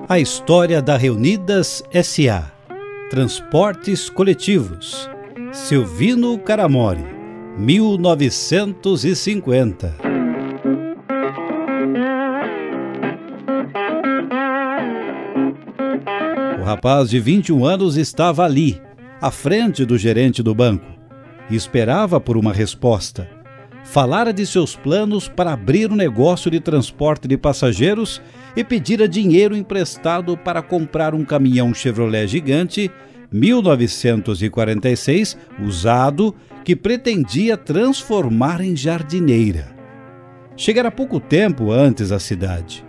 A história da Reunidas S.A. Transportes Coletivos. Silvino Caramori, 1950. O rapaz de 21 anos estava ali, à frente do gerente do banco, e esperava por uma resposta. Falara de seus planos para abrir um negócio de transporte de passageiros e pedira dinheiro emprestado para comprar um caminhão Chevrolet Gigante 1946, usado, que pretendia transformar em jardineira. Chegara pouco tempo antes à cidade.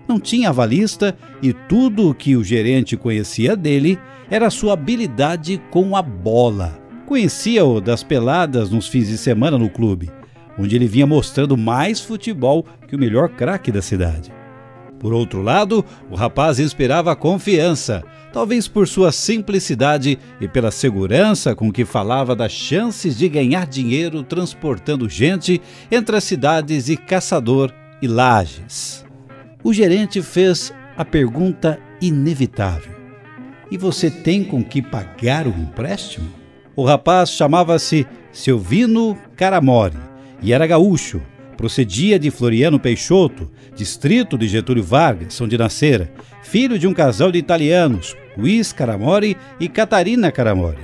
Não tinha avalista e tudo o que o gerente conhecia dele era sua habilidade com a bola. Conhecia-o das peladas nos fins de semana no clube, onde ele vinha mostrando mais futebol que o melhor craque da cidade. Por outro lado, o rapaz inspirava confiança, talvez por sua simplicidade e pela segurança com que falava das chances de ganhar dinheiro transportando gente entre as cidades de Caçador e Lages. O gerente fez a pergunta inevitável: "E você tem com que pagar o empréstimo?" O rapaz chamava-se Silvino Caramori e era gaúcho. Procedia de Floriano Peixoto, distrito de Getúlio Vargas, onde nascera, filho de um casal de italianos, Luiz Caramori e Catarina Caramori.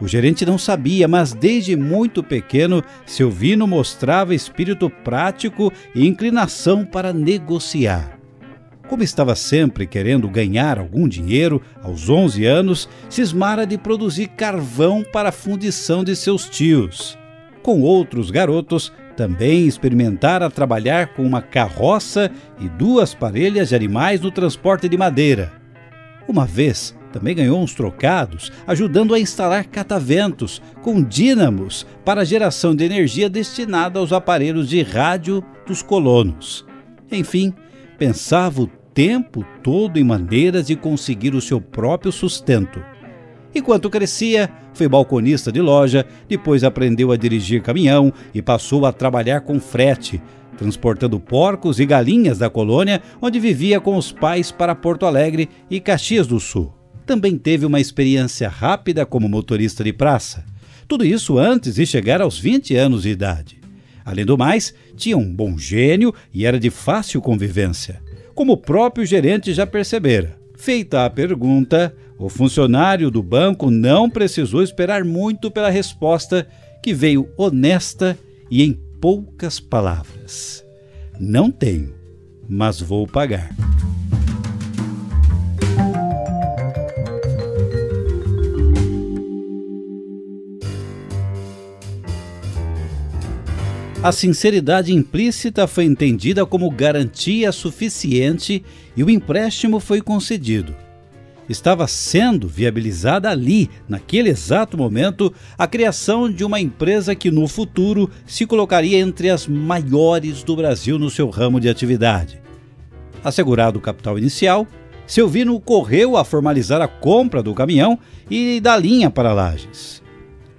O gerente não sabia, mas desde muito pequeno, Silvino mostrava espírito prático e inclinação para negociar. Como estava sempre querendo ganhar algum dinheiro, aos 11 anos, cismara de produzir carvão para a fundição de seus tios. Com outros garotos, também experimentara trabalhar com uma carroça e 2 parelhas de animais no transporte de madeira. Uma vez, também ganhou uns trocados, ajudando a instalar cataventos com dínamos para a geração de energia destinada aos aparelhos de rádio dos colonos. Enfim, pensava o tempo todo em maneiras de conseguir o seu próprio sustento. Enquanto crescia, foi balconista de loja, depois aprendeu a dirigir caminhão e passou a trabalhar com frete, transportando porcos e galinhas da colônia onde vivia com os pais para Porto Alegre e Caxias do Sul. Também teve uma experiência rápida como motorista de praça. Tudo isso antes de chegar aos 20 anos de idade. Além do mais, tinha um bom gênio e era de fácil convivência, como o próprio gerente já percebera. Feita a pergunta, o funcionário do banco não precisou esperar muito pela resposta, que veio honesta e em poucas palavras: "Não tenho, mas vou pagar." A sinceridade implícita foi entendida como garantia suficiente e o empréstimo foi concedido. Estava sendo viabilizada ali, naquele exato momento, a criação de uma empresa que no futuro se colocaria entre as maiores do Brasil no seu ramo de atividade. Assegurado o capital inicial, Silvino correu a formalizar a compra do caminhão e da linha para Lages.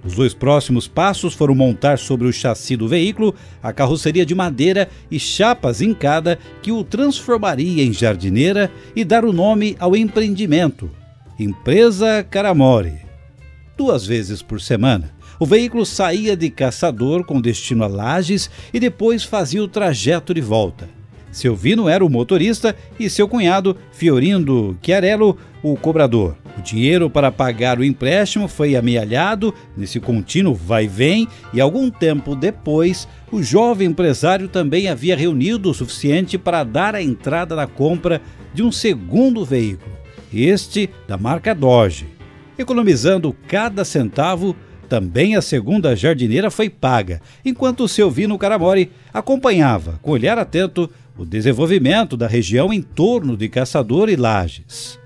Os 2 próximos passos foram montar sobre o chassi do veículo a carroceria de madeira e chapa zincada que o transformaria em jardineira e dar o nome ao empreendimento, Empresa Caramori. 2 vezes por semana, o veículo saía de Caçador com destino a Lages e depois fazia o trajeto de volta. Silvino era o motorista e seu cunhado, Fiorindo Chiarello, o cobrador. O dinheiro para pagar o empréstimo foi amealhado nesse contínuo vai e vem e algum tempo depois o jovem empresário também havia reunido o suficiente para dar a entrada na compra de um segundo veículo, este da marca Dodge. Economizando cada centavo, também a segunda jardineira foi paga, enquanto o Silvino Caramori acompanhava, com olhar atento, o desenvolvimento da região em torno de Caçador e Lages.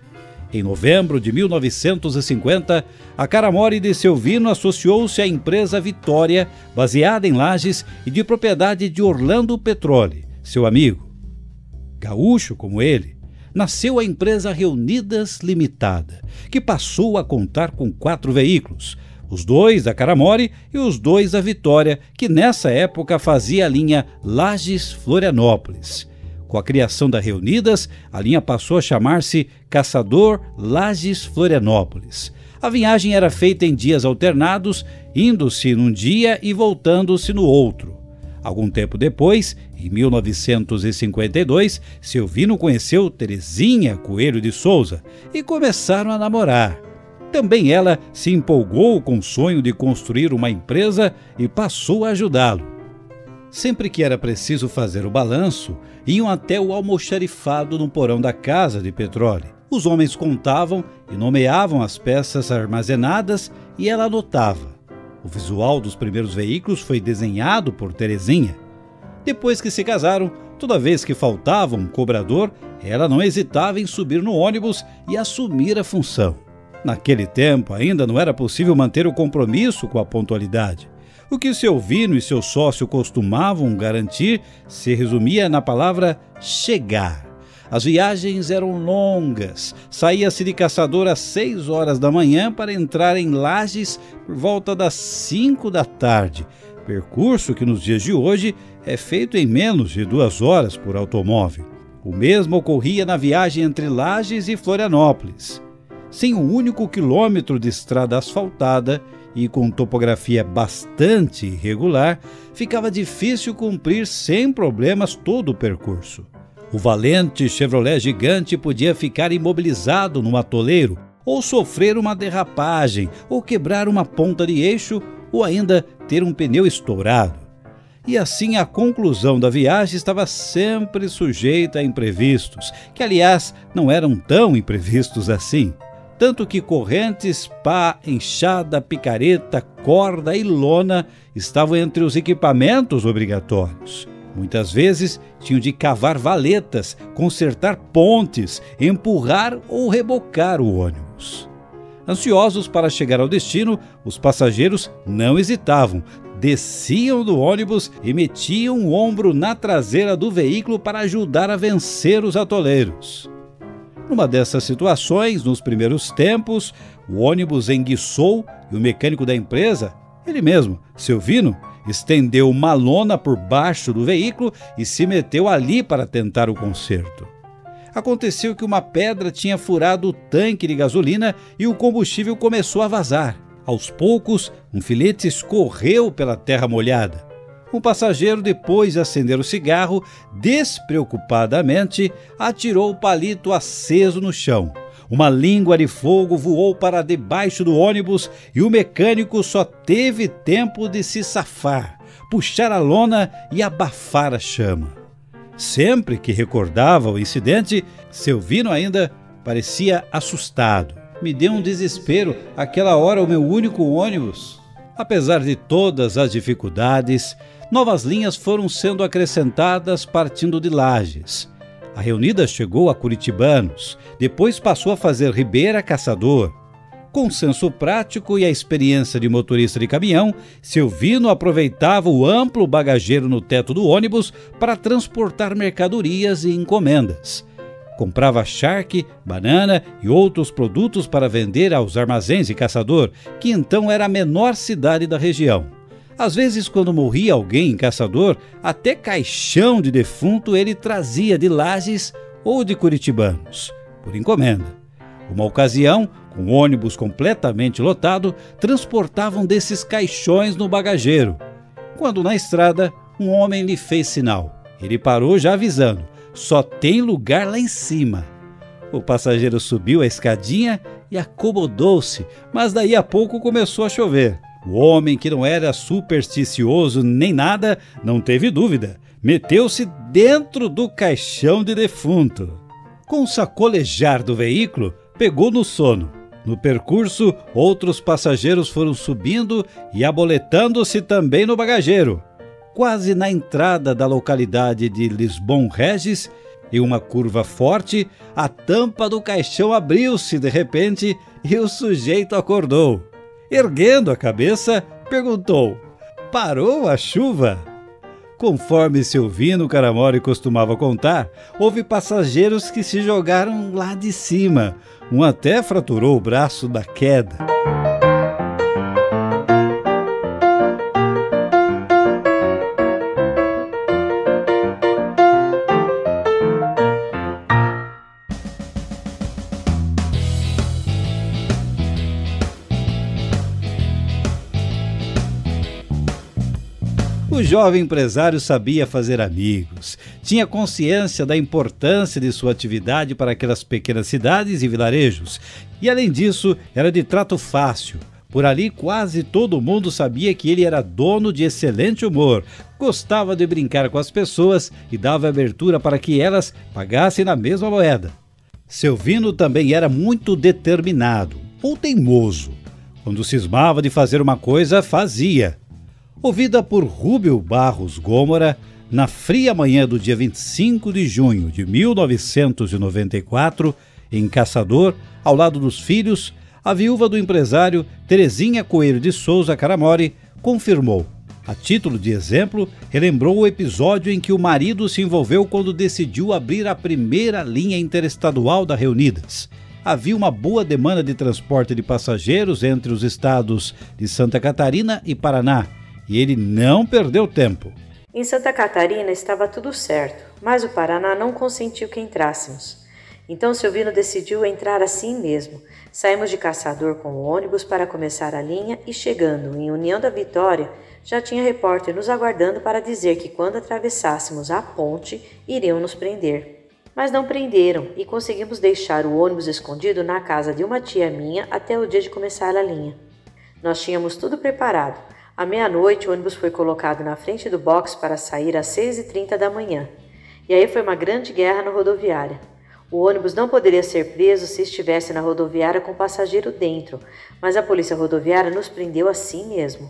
Em novembro de 1950, a Caramori de Silvino associou-se à empresa Vitória, baseada em Lages e de propriedade de Orlando Petroli, seu amigo. Gaúcho como ele, nasceu a empresa Reunidas Limitada, que passou a contar com 4 veículos, os dois da Caramore e os dois da Vitória, que nessa época fazia a linha Lages-Florianópolis. Com a criação da Reunidas, a linha passou a chamar-se Caçador Lages-Florianópolis. A viagem era feita em dias alternados, indo-se num dia e voltando-se no outro. Algum tempo depois, em 1952, Silvino conheceu Terezinha Coelho de Souza e começaram a namorar. Também ela se empolgou com o sonho de construir uma empresa e passou a ajudá-lo. Sempre que era preciso fazer o balanço, iam até o almoxarifado no porão da casa de petróleo. Os homens contavam e nomeavam as peças armazenadas e ela anotava. O visual dos primeiros veículos foi desenhado por Terezinha. Depois que se casaram, toda vez que faltava um cobrador, ela não hesitava em subir no ônibus e assumir a função. Naquele tempo ainda não era possível manter o compromisso com a pontualidade. O que Silvino e seu sócio costumavam garantir se resumia na palavra chegar. As viagens eram longas, saía-se de Caçador às 6 horas da manhã para entrar em Lages por volta das 5 da tarde, percurso que nos dias de hoje é feito em menos de 2 horas por automóvel. O mesmo ocorria na viagem entre Lages e Florianópolis. Sem um único quilômetro de estrada asfaltada e com topografia bastante irregular, ficava difícil cumprir sem problemas todo o percurso. O valente Chevrolet gigante podia ficar imobilizado no atoleiro, ou sofrer uma derrapagem, ou quebrar uma ponta de eixo, ou ainda ter um pneu estourado. E assim a conclusão da viagem estava sempre sujeita a imprevistos, que aliás não eram tão imprevistos assim. Tanto que correntes, pá, enxada, picareta, corda e lona estavam entre os equipamentos obrigatórios. Muitas vezes tinham de cavar valetas, consertar pontes, empurrar ou rebocar o ônibus. Ansiosos para chegar ao destino, os passageiros não hesitavam, desciam do ônibus e metiam o ombro na traseira do veículo para ajudar a vencer os atoleiros. Numa dessas situações, nos primeiros tempos, o ônibus enguiçou e o mecânico da empresa, ele mesmo, Silvino, estendeu uma lona por baixo do veículo e se meteu ali para tentar o conserto. Aconteceu que uma pedra tinha furado o tanque de gasolina e o combustível começou a vazar. Aos poucos, um filete escorreu pela terra molhada. Um passageiro, depois de acender o cigarro, despreocupadamente atirou o palito aceso no chão. Uma língua de fogo voou para debaixo do ônibus e o mecânico só teve tempo de se safar, puxar a lona e abafar a chama. Sempre que recordava o incidente, Silvino ainda parecia assustado. Me deu um desespero, aquela hora o meu único ônibus. Apesar de todas as dificuldades, novas linhas foram sendo acrescentadas partindo de Lages. A Reunidas chegou a Curitibanos, depois passou a fazer Ribeira Caçador. Com o senso prático e a experiência de motorista de caminhão, Silvino aproveitava o amplo bagageiro no teto do ônibus para transportar mercadorias e encomendas. Comprava charque, banana e outros produtos para vender aos armazéns de Caçador, que então era a menor cidade da região. Às vezes, quando morria alguém em Caçador, até caixão de defunto ele trazia de Lages ou de Curitibanos, por encomenda. Uma ocasião, com o ônibus completamente lotado, transportavam desses caixões no bagageiro. Quando na estrada, um homem lhe fez sinal. Ele parou já avisando, só tem lugar lá em cima. O passageiro subiu a escadinha e acomodou-se, mas daí a pouco começou a chover. O homem, que não era supersticioso nem nada, não teve dúvida. Meteu-se dentro do caixão de defunto. Com o sacolejar do veículo, pegou no sono. No percurso, outros passageiros foram subindo e aboletando-se também no bagageiro. Quase na entrada da localidade de Lisbon Regis, em uma curva forte, a tampa do caixão abriu-se de repente e o sujeito acordou. Erguendo a cabeça, perguntou: "Parou a chuva?" Conforme Silvino Caramore costumava contar, houve passageiros que se jogaram lá de cima. Um até fraturou o braço da queda. jovem empresário sabia fazer amigos, tinha consciência da importância de sua atividade para aquelas pequenas cidades e vilarejos, e além disso, era de trato fácil. Por ali quase todo mundo sabia que ele era dono de excelente humor, gostava de brincar com as pessoas e dava abertura para que elas pagassem na mesma moeda. Silvino também era muito determinado, ou teimoso. Quando cismava de fazer uma coisa, fazia. Ouvida por Rúbio Barros Gômora, na fria manhã do dia 25 de junho de 1994, em Caçador, ao lado dos filhos, a viúva do empresário, Terezinha Coelho de Souza Caramori, confirmou. A título de exemplo, relembrou o episódio em que o marido se envolveu quando decidiu abrir a primeira linha interestadual da Reunidas. Havia uma boa demanda de transporte de passageiros entre os estados de Santa Catarina e Paraná, e ele não perdeu tempo. Em Santa Catarina estava tudo certo, mas o Paraná não consentiu que entrássemos. Então Silvino decidiu entrar assim mesmo. Saímos de Caçador com o ônibus para começar a linha e, chegando em União da Vitória, já tinha repórter nos aguardando para dizer que quando atravessássemos a ponte, iriam nos prender. Mas não prenderam e conseguimos deixar o ônibus escondido na casa de uma tia minha até o dia de começar a linha. Nós tínhamos tudo preparado. À meia-noite, o ônibus foi colocado na frente do box para sair às 6h30 da manhã. E aí foi uma grande guerra na rodoviária. O ônibus não poderia ser preso se estivesse na rodoviária com passageiro dentro, mas a polícia rodoviária nos prendeu assim mesmo.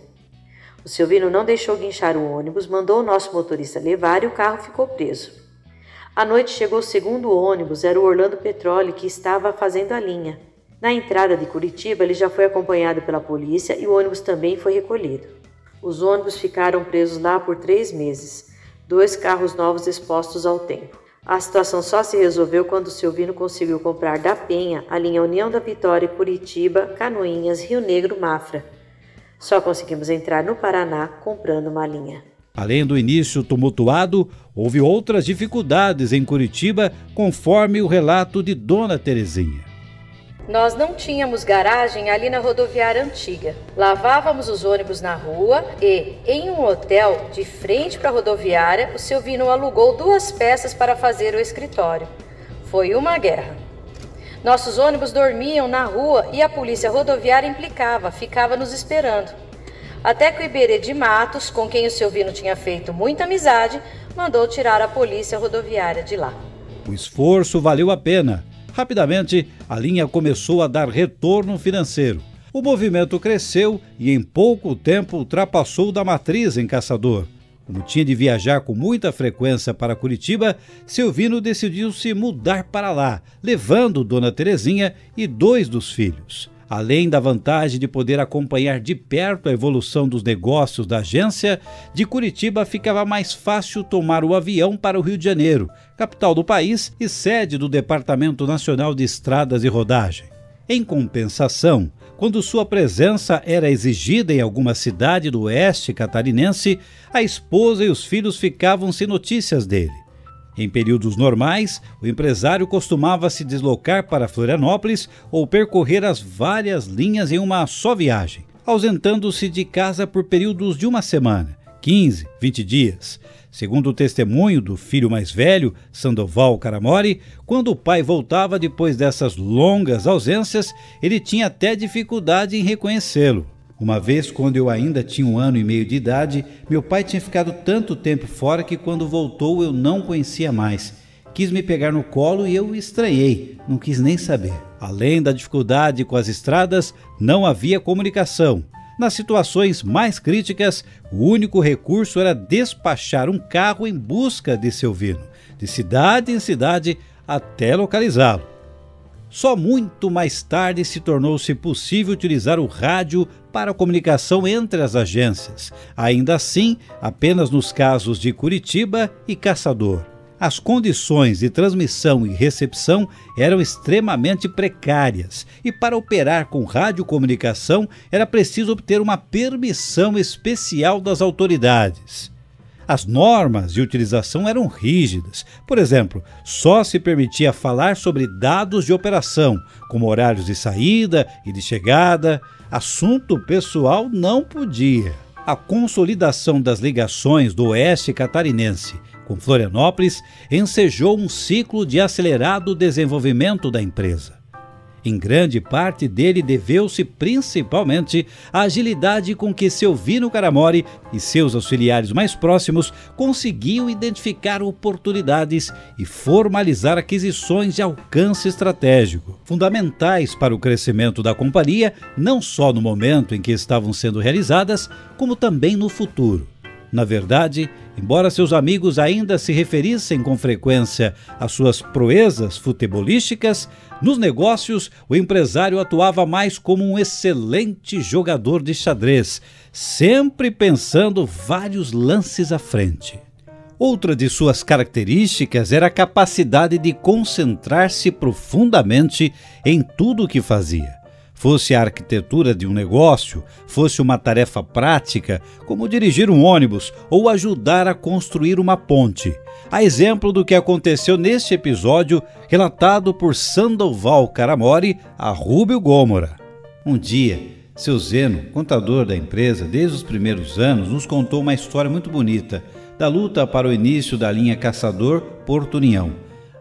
O Silvino não deixou guinchar o ônibus, mandou o nosso motorista levar e o carro ficou preso. À noite chegou o segundo ônibus, era o Orlando Petróleo que estava fazendo a linha. Na entrada de Curitiba, ele já foi acompanhado pela polícia e o ônibus também foi recolhido. Os ônibus ficaram presos lá por 3 meses, 2 carros novos expostos ao tempo. A situação só se resolveu quando Silvino conseguiu comprar da Penha a linha União da Vitória, Curitiba, Canoinhas, Rio Negro, Mafra. Só conseguimos entrar no Paraná comprando uma linha. Além do início tumultuado, houve outras dificuldades em Curitiba, conforme o relato de Dona Terezinha. Nós não tínhamos garagem ali na rodoviária antiga. Lavávamos os ônibus na rua e, em um hotel de frente para a rodoviária, o Silvino alugou 2 peças para fazer o escritório. Foi uma guerra. Nossos ônibus dormiam na rua e a polícia rodoviária implicava, ficava nos esperando. Até que o Iberê de Matos, com quem o Silvino tinha feito muita amizade, mandou tirar a polícia rodoviária de lá. O esforço valeu a pena. Rapidamente, a linha começou a dar retorno financeiro. O movimento cresceu e em pouco tempo ultrapassou o da matriz em Caçador. Como tinha de viajar com muita frequência para Curitiba, Silvino decidiu se mudar para lá, levando Dona Terezinha e 2 dos filhos. Além da vantagem de poder acompanhar de perto a evolução dos negócios da agência, de Curitiba ficava mais fácil tomar o avião para o Rio de Janeiro, capital do país e sede do Departamento Nacional de Estradas e Rodagem. Em compensação, quando sua presença era exigida em alguma cidade do oeste catarinense, a esposa e os filhos ficavam sem notícias dele. Em períodos normais, o empresário costumava se deslocar para Florianópolis ou percorrer as várias linhas em uma só viagem, ausentando-se de casa por períodos de 1 semana, 15, 20 dias. Segundo o testemunho do filho mais velho, Sandoval Caramori, quando o pai voltava depois dessas longas ausências, ele tinha até dificuldade em reconhecê-lo. Uma vez, quando eu ainda tinha 1 ano e meio de idade, meu pai tinha ficado tanto tempo fora que quando voltou eu não conhecia mais. Quis me pegar no colo e eu estranhei, não quis nem saber. Além da dificuldade com as estradas, não havia comunicação. Nas situações mais críticas, o único recurso era despachar um carro em busca de Silvino, de cidade em cidade, até localizá-lo. Só muito mais tarde se tornou-se possível utilizar o rádio para a comunicação entre as agências, ainda assim apenas nos casos de Curitiba e Caçador. As condições de transmissão e recepção eram extremamente precárias e para operar com radiocomunicação era preciso obter uma permissão especial das autoridades. As normas de utilização eram rígidas. Por exemplo, só se permitia falar sobre dados de operação, como horários de saída e de chegada. Assunto pessoal não podia. A consolidação das ligações do oeste catarinense com Florianópolis ensejou um ciclo de acelerado desenvolvimento da empresa. Em grande parte dele deveu-se principalmente à agilidade com que Silvino Caramori e seus auxiliares mais próximos conseguiam identificar oportunidades e formalizar aquisições de alcance estratégico, fundamentais para o crescimento da companhia, não só no momento em que estavam sendo realizadas, como também no futuro. Na verdade, embora seus amigos ainda se referissem com frequência às suas proezas futebolísticas, nos negócios o empresário atuava mais como um excelente jogador de xadrez, sempre pensando vários lances à frente. Outra de suas características era a capacidade de concentrar-se profundamente em tudo o que fazia. Fosse a arquitetura de um negócio, fosse uma tarefa prática, como dirigir um ônibus ou ajudar a construir uma ponte. A exemplo do que aconteceu neste episódio, relatado por Sandoval Caramori a Rúbio Gomora. Um dia, seu Zeno, contador da empresa desde os primeiros anos, nos contou uma história muito bonita da luta para o início da linha Caçador-Porto União.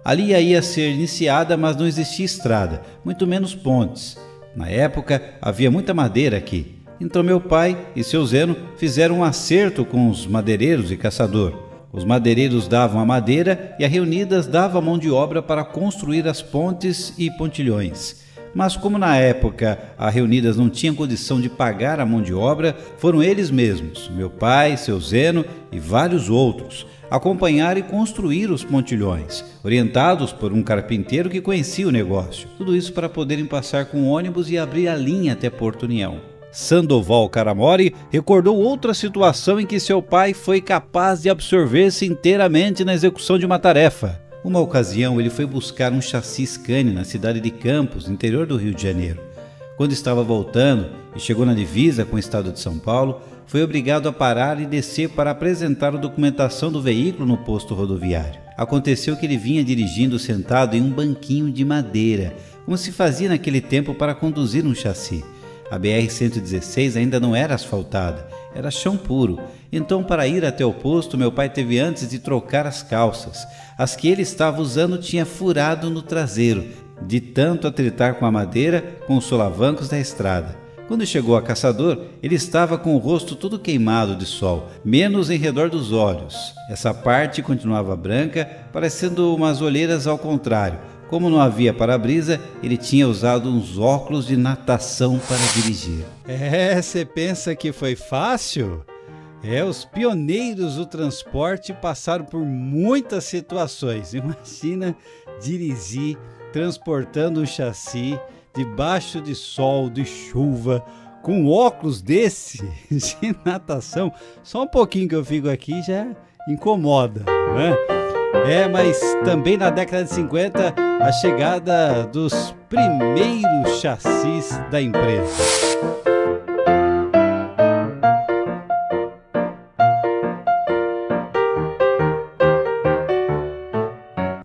A linha ia ser iniciada, mas não existia estrada, muito menos pontes. Na época, havia muita madeira aqui. Então meu pai e seu Zeno fizeram um acerto com os madeireiros e caçador. Os madeireiros davam a madeira e a Reunidas dava a mão de obra para construir as pontes e pontilhões. Mas como na época a Reunidas não tinha condição de pagar a mão de obra, foram eles mesmos, meu pai, seu Zeno e vários outros, acompanhar e construir os pontilhões, orientados por um carpinteiro que conhecia o negócio. Tudo isso para poderem passar com ônibus e abrir a linha até Porto União. Sandoval Caramori recordou outra situação em que seu pai foi capaz de absorver-se inteiramente na execução de uma tarefa. Uma ocasião, ele foi buscar um chassi Scania na cidade de Campos, no interior do Rio de Janeiro. Quando estava voltando e chegou na divisa com o estado de São Paulo, foi obrigado a parar e descer para apresentar a documentação do veículo no posto rodoviário. Aconteceu que ele vinha dirigindo sentado em um banquinho de madeira, como se fazia naquele tempo para conduzir um chassi. A BR-116 ainda não era asfaltada, era chão puro. Então, para ir até o posto, meu pai teve antes de trocar as calças. As que ele estava usando tinha furado no traseiro, de tanto atritar com a madeira com os solavancos da estrada. Quando chegou a Caçador, ele estava com o rosto todo queimado de sol, menos em redor dos olhos. Essa parte continuava branca, parecendo umas olheiras ao contrário. Como não havia para-brisa, ele tinha usado uns óculos de natação para dirigir. Você pensa que foi fácil? Os pioneiros do transporte passaram por muitas situações. Imagina dirigir transportando um chassi debaixo de sol, de chuva, com óculos desse de natação. Só um pouquinho que eu fico aqui já incomoda, não é? Mas também na década de 50, a chegada dos primeiros chassis da empresa.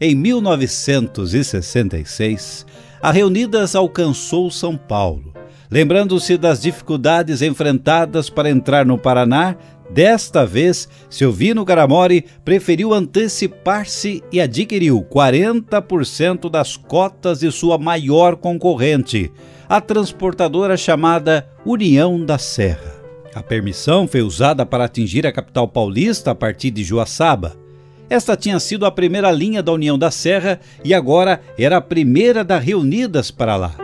Em 1966, a Reunidas alcançou São Paulo. Lembrando-se das dificuldades enfrentadas para entrar no Paraná, desta vez, Silvino Caramori preferiu antecipar-se e adquiriu 40% das cotas de sua maior concorrente, a transportadora chamada União da Serra. A permissão foi usada para atingir a capital paulista a partir de Joaçaba. Esta tinha sido a primeira linha da União da Serra e agora era a primeira da Reunidas para lá.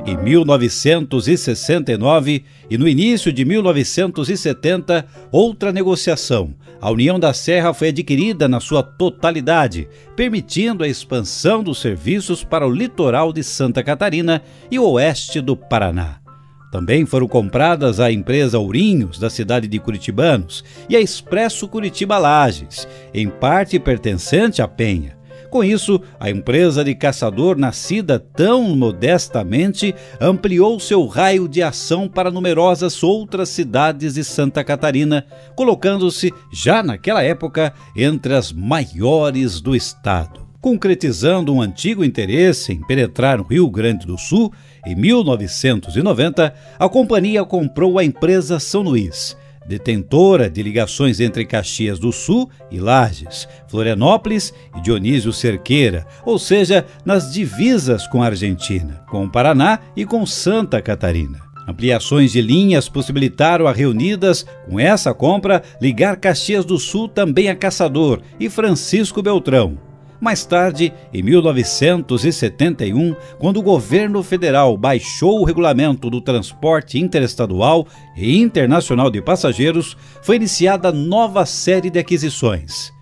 Em 1969 e no início de 1970, outra negociação. A União da Serra foi adquirida na sua totalidade, permitindo a expansão dos serviços para o litoral de Santa Catarina e o oeste do Paraná. Também foram compradas a empresa Ourinhos, da cidade de Curitibanos, e a Expresso Curitiba Lages, em parte pertencente à Penha. Com isso, a empresa de Caçador, nascida tão modestamente, ampliou seu raio de ação para numerosas outras cidades de Santa Catarina, colocando-se, já naquela época, entre as maiores do estado. Concretizando um antigo interesse em penetrar no Rio Grande do Sul, em 1990, a companhia comprou a empresa São Luís, detentora de ligações entre Caxias do Sul e Lages, Florianópolis e Dionísio Cerqueira, ou seja, nas divisas com a Argentina, com o Paraná e com Santa Catarina. Ampliações de linhas possibilitaram a Reunidas, com essa compra, ligar Caxias do Sul também a Caçador e Francisco Beltrão. Mais tarde, em 1971, quando o governo federal baixou o regulamento do transporte interestadual e internacional de passageiros, foi iniciada nova série de aquisições.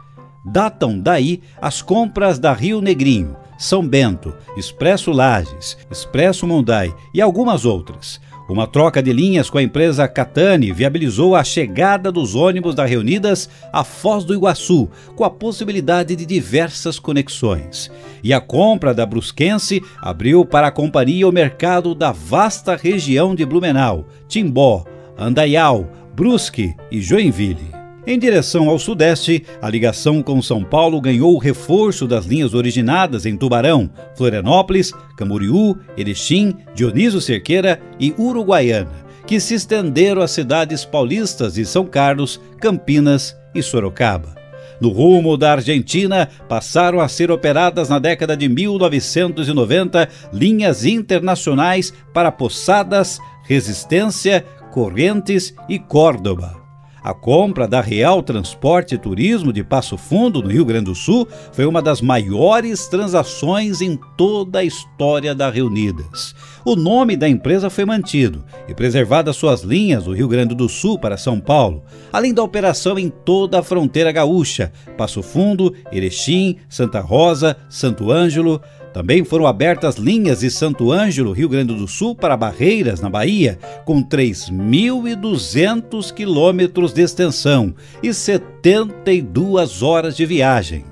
Datam daí as compras da Rio Negrinho, São Bento, Expresso Lages, Expresso Mondai e algumas outras. Uma troca de linhas com a empresa Catani viabilizou a chegada dos ônibus da Reunidas à Foz do Iguaçu, com a possibilidade de diversas conexões. E a compra da Brusquense abriu para a companhia o mercado da vasta região de Blumenau, Timbó, Andaial, Brusque e Joinville. Em direção ao sudeste, a ligação com São Paulo ganhou o reforço das linhas originadas em Tubarão, Florianópolis, Camboriú, Erechim, Dionísio Cerqueira e Uruguaiana, que se estenderam às cidades paulistas de São Carlos, Campinas e Sorocaba. No rumo da Argentina, passaram a ser operadas na década de 1990 linhas internacionais para Posadas, Resistência, Corrientes e Córdoba. A compra da Real Transporte e Turismo de Passo Fundo, no Rio Grande do Sul, foi uma das maiores transações em toda a história da Reunidas. O nome da empresa foi mantido e preservadas suas linhas do Rio Grande do Sul para São Paulo, além da operação em toda a fronteira gaúcha, Passo Fundo, Erechim, Santa Rosa, Santo Ângelo. Também foram abertas linhas de Santo Ângelo, Rio Grande do Sul, para Barreiras, na Bahia, com 3.200 quilômetros de extensão e 72 horas de viagem.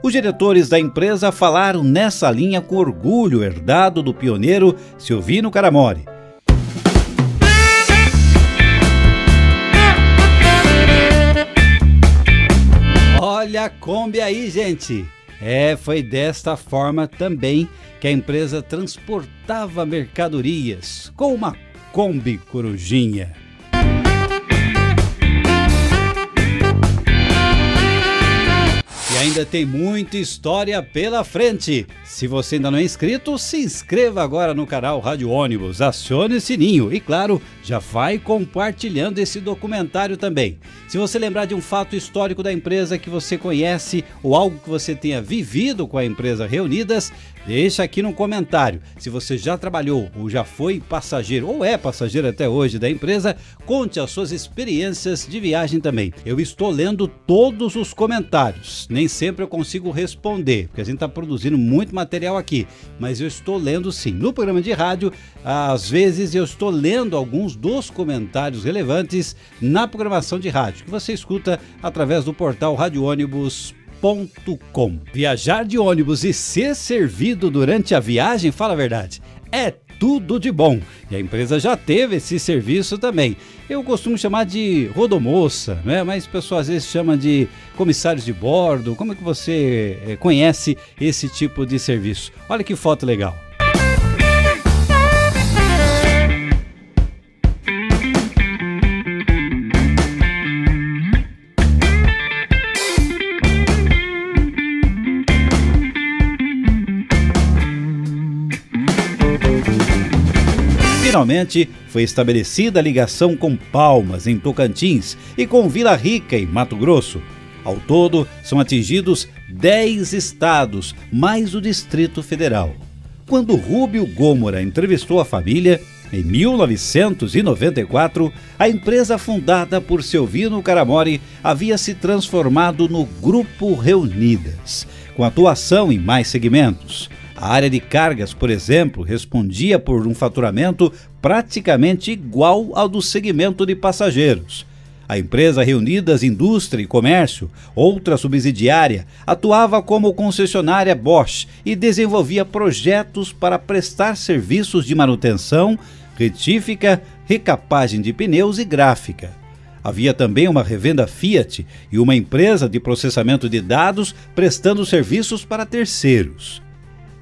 Os diretores da empresa falaram nessa linha com orgulho herdado do pioneiro Silvino Caramori. Olha a Kombi aí, gente! Foi desta forma também que a empresa transportava mercadorias, com uma Kombi Corujinha. E ainda tem muita história pela frente. Se você ainda não é inscrito, se inscreva agora no canal Rádio Ônibus, acione o sininho e, claro, já vai compartilhando esse documentário também. Se você lembrar de um fato histórico da empresa que você conhece ou algo que você tenha vivido com a empresa Reunidas, deixa aqui no comentário. Se você já trabalhou ou já foi passageiro ou é passageiro até hoje da empresa, conte as suas experiências de viagem também. Eu estou lendo todos os comentários, nem sempre eu consigo responder, porque a gente está produzindo muito material aqui, mas eu estou lendo sim. No programa de rádio, às vezes eu estou lendo alguns dos comentários relevantes na programação de rádio, que você escuta através do portal radioônibus.com. Viajar de ônibus e ser servido durante a viagem, fala a verdade, é tudo de bom. E a empresa já teve esse serviço também. Eu costumo chamar de rodomoça, né? Mas o pessoal às vezes chama de comissários de bordo. Como é que você conhece esse tipo de serviço? Olha que foto legal. Finalmente, foi estabelecida a ligação com Palmas, em Tocantins, e com Vila Rica, em Mato Grosso. Ao todo, são atingidos 10 estados, mais o Distrito Federal. Quando Rúbio Gômora entrevistou a família, em 1994, a empresa fundada por Silvino Caramori havia se transformado no Grupo Reunidas, com atuação em mais segmentos. A área de cargas, por exemplo, respondia por um faturamento praticamente igual ao do segmento de passageiros. A empresa Reunidas Indústria e Comércio, outra subsidiária, atuava como concessionária Bosch e desenvolvia projetos para prestar serviços de manutenção, retífica, recapagem de pneus e gráfica. Havia também uma revenda Fiat e uma empresa de processamento de dados prestando serviços para terceiros.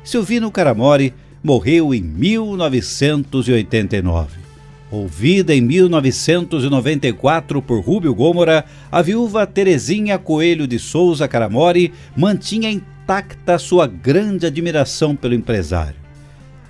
Silvino Caramori morreu em 1989. Ouvida em 1994 por Rubio Gomora, a viúva Terezinha Coelho de Souza Caramori mantinha intacta sua grande admiração pelo empresário.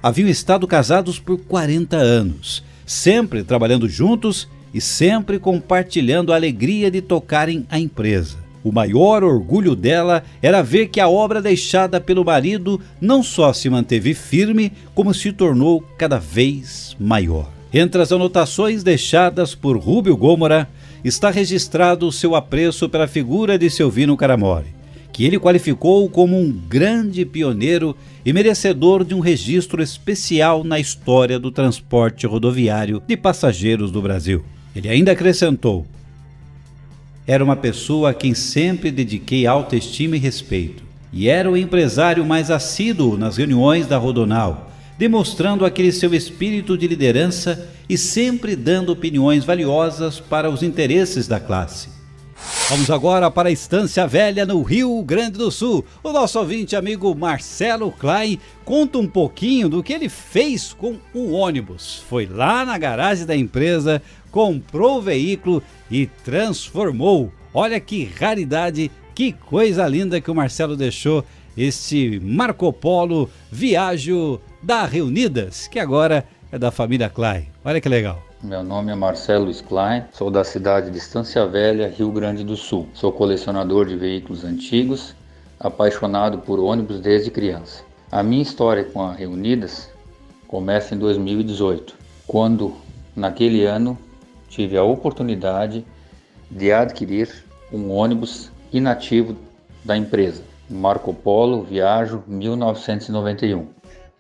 Haviam estado casados por 40 anos, sempre trabalhando juntos e sempre compartilhando a alegria de tocarem a empresa. O maior orgulho dela era ver que a obra deixada pelo marido não só se manteve firme, como se tornou cada vez maior. Entre as anotações deixadas por Rubio Gomora está registrado o seu apreço pela figura de Silvino Caramori, que ele qualificou como um grande pioneiro e merecedor de um registro especial na história do transporte rodoviário de passageiros do Brasil. Ele ainda acrescentou: era uma pessoa a quem sempre dediquei alta estima e respeito, e era o empresário mais assíduo nas reuniões da Rodonal, demonstrando aquele seu espírito de liderança e sempre dando opiniões valiosas para os interesses da classe. Vamos agora para a Estância Velha, no Rio Grande do Sul. O nosso ouvinte amigo Marcelo Klein conta um pouquinho do que ele fez com o ônibus. Foi lá na garagem da empresa, comprou o veículo e transformou. Olha que raridade, que coisa linda que o Marcelo deixou, este Marco Polo Viaggio da Reunidas, que agora é da família Klein. Olha que legal. Meu nome é Marcelo Klein, sou da cidade de Estância Velha, Rio Grande do Sul. Sou colecionador de veículos antigos, apaixonado por ônibus desde criança. A minha história com a Reunidas começa em 2018, quando, naquele ano, tive a oportunidade de adquirir um ônibus inativo da empresa, Marco Polo Viaggio 1991.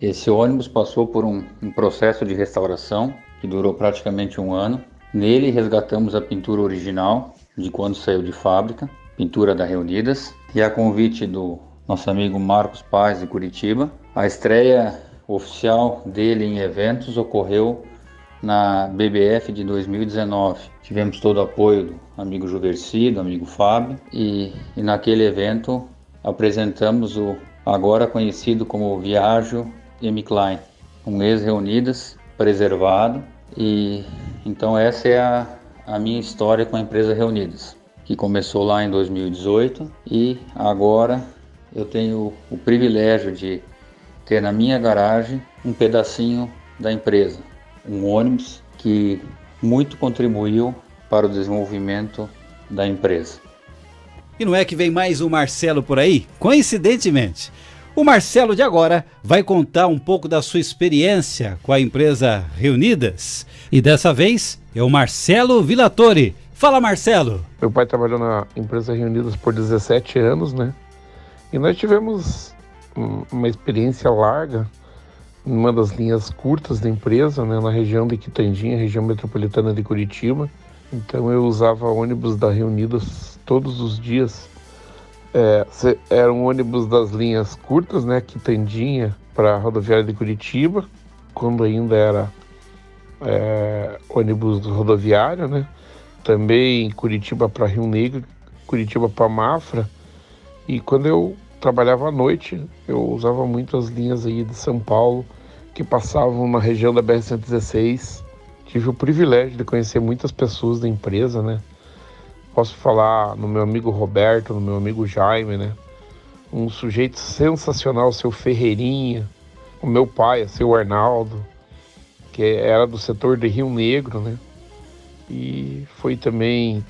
Esse ônibus passou por um processo de restauração que durou praticamente um ano. Nele resgatamos a pintura original de quando saiu de fábrica, pintura da Reunidas, e a convite do nosso amigo Marcos Paz de Curitiba. A estreia oficial dele em eventos ocorreu na BBF de 2019. Tivemos todo o apoio do amigo Juverci, do amigo Fábio, e naquele evento apresentamos o agora conhecido como Viaggio M. Klein, um ex-Reunidas preservado. E então essa é a minha história com a empresa Reunidas, que começou lá em 2018, e agora eu tenho o privilégio de ter na minha garagem um pedacinho da empresa, um ônibus que muito contribuiu para o desenvolvimento da empresa. E não é que vem mais um Marcelo por aí? Coincidentemente, o Marcelo de agora vai contar um pouco da sua experiência com a empresa Reunidas. E dessa vez é o Marcelo Villatore. Fala, Marcelo! Meu pai trabalhou na empresa Reunidas por 17 anos, né? E nós tivemos uma experiência larga em uma das linhas curtas da empresa, né? Na região de Quitandinha, região metropolitana de Curitiba. Então eu usava ônibus da Reunidas todos os dias. Era um ônibus das linhas curtas, né? Quitandinha para a rodoviária de Curitiba, quando ainda era ônibus rodoviário, né? Também Curitiba para Rio Negro, Curitiba para Mafra. E quando eu trabalhava à noite, eu usava muito as linhas aí de São Paulo, que passavam na região da BR-116. Tive o privilégio de conhecer muitas pessoas da empresa, né? Posso falar no meu amigo Roberto, no meu amigo Jaime, né? Um sujeito sensacional, o seu Ferreirinha, o meu pai, o seu Arnaldo, que era do setor de Rio Negro, né? E foi também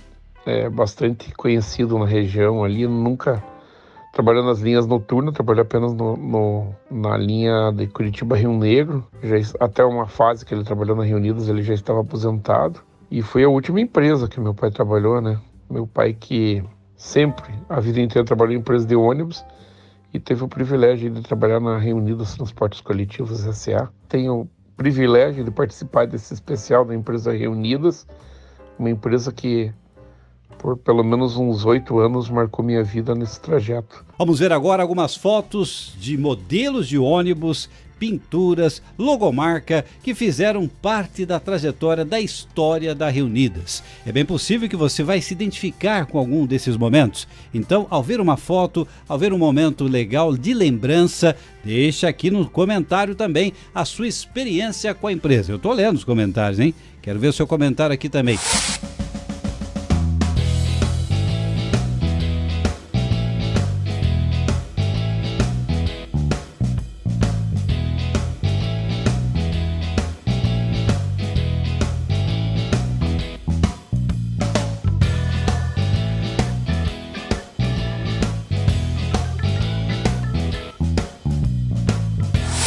bastante conhecido na região ali. Nunca trabalhou nas linhas noturnas, trabalhou apenas na linha de Curitiba-Rio Negro. Até uma fase que ele trabalhou na Reunidas, ele já estava aposentado. E foi a última empresa que meu pai trabalhou, né? Meu pai, que sempre, a vida inteira, trabalhou em empresa de ônibus e teve o privilégio de trabalhar na Reunidas Transportes Coletivos S.A. Tenho o privilégio de participar desse especial da empresa Reunidas, uma empresa que por pelo menos uns 8 anos, marcou minha vida nesse trajeto. Vamos ver agora algumas fotos de modelos de ônibus, pinturas, logomarca que fizeram parte da trajetória da história da Reunidas. É bem possível que você vai se identificar com algum desses momentos. Então, ao ver uma foto, ao ver um momento legal de lembrança, deixa aqui no comentário também a sua experiência com a empresa. Eu estou lendo os comentários, hein? Quero ver o seu comentário aqui também.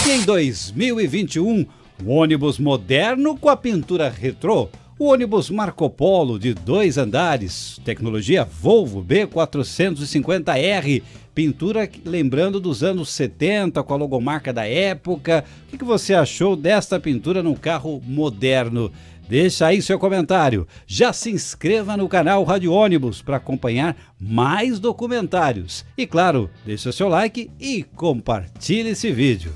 Em 2021, um ônibus moderno com a pintura retrô, o ônibus Marco Polo de 2 andares, tecnologia Volvo B450R, pintura lembrando dos anos 70 com a logomarca da época. O que você achou desta pintura no carro moderno? Deixa aí seu comentário. Já se inscreva no canal Rádio Ônibus para acompanhar mais documentários. E claro, deixa seu like e compartilhe esse vídeo.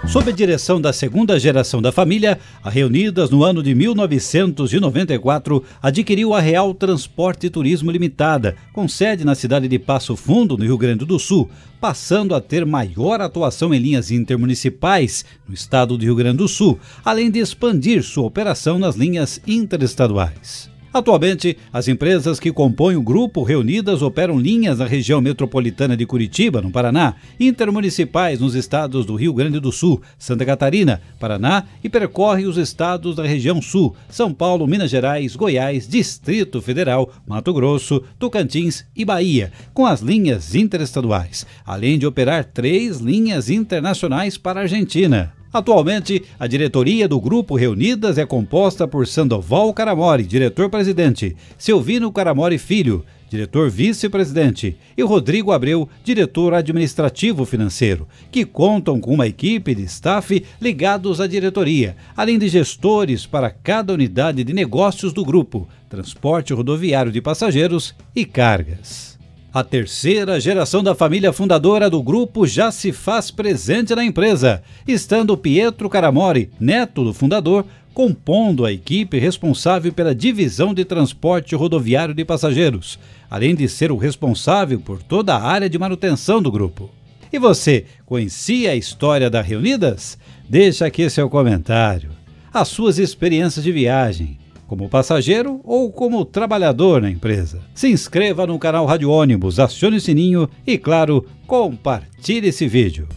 Sob a direção da segunda geração da família, a Reunidas, no ano de 1994, adquiriu a Real Transporte e Turismo Limitada, com sede na cidade de Passo Fundo, no Rio Grande do Sul, passando a ter maior atuação em linhas intermunicipais no estado do Rio Grande do Sul, além de expandir sua operação nas linhas interestaduais. Atualmente, as empresas que compõem o Grupo Reunidas operam linhas na região metropolitana de Curitiba, no Paraná, intermunicipais nos estados do Rio Grande do Sul, Santa Catarina, Paraná e percorre os estados da região Sul, São Paulo, Minas Gerais, Goiás, Distrito Federal, Mato Grosso, Tocantins e Bahia, com as linhas interestaduais, além de operar 3 linhas internacionais para a Argentina. Atualmente, a diretoria do Grupo Reunidas é composta por Sandoval Caramori, diretor-presidente, Silvino Caramori Filho, diretor vice-presidente, e Rodrigo Abreu, diretor administrativo financeiro, que contam com uma equipe de staff ligados à diretoria, além de gestores para cada unidade de negócios do grupo, transporte rodoviário de passageiros e cargas. A terceira geração da família fundadora do grupo já se faz presente na empresa, estando Pietro Caramori, neto do fundador, compondo a equipe responsável pela divisão de transporte rodoviário de passageiros, além de ser o responsável por toda a área de manutenção do grupo. E você, conhecia a história da Reunidas? Deixa aqui seu comentário, as suas experiências de viagem, como passageiro ou como trabalhador na empresa. Se inscreva no canal Rádio Ônibus, acione o sininho e, claro, compartilhe esse vídeo.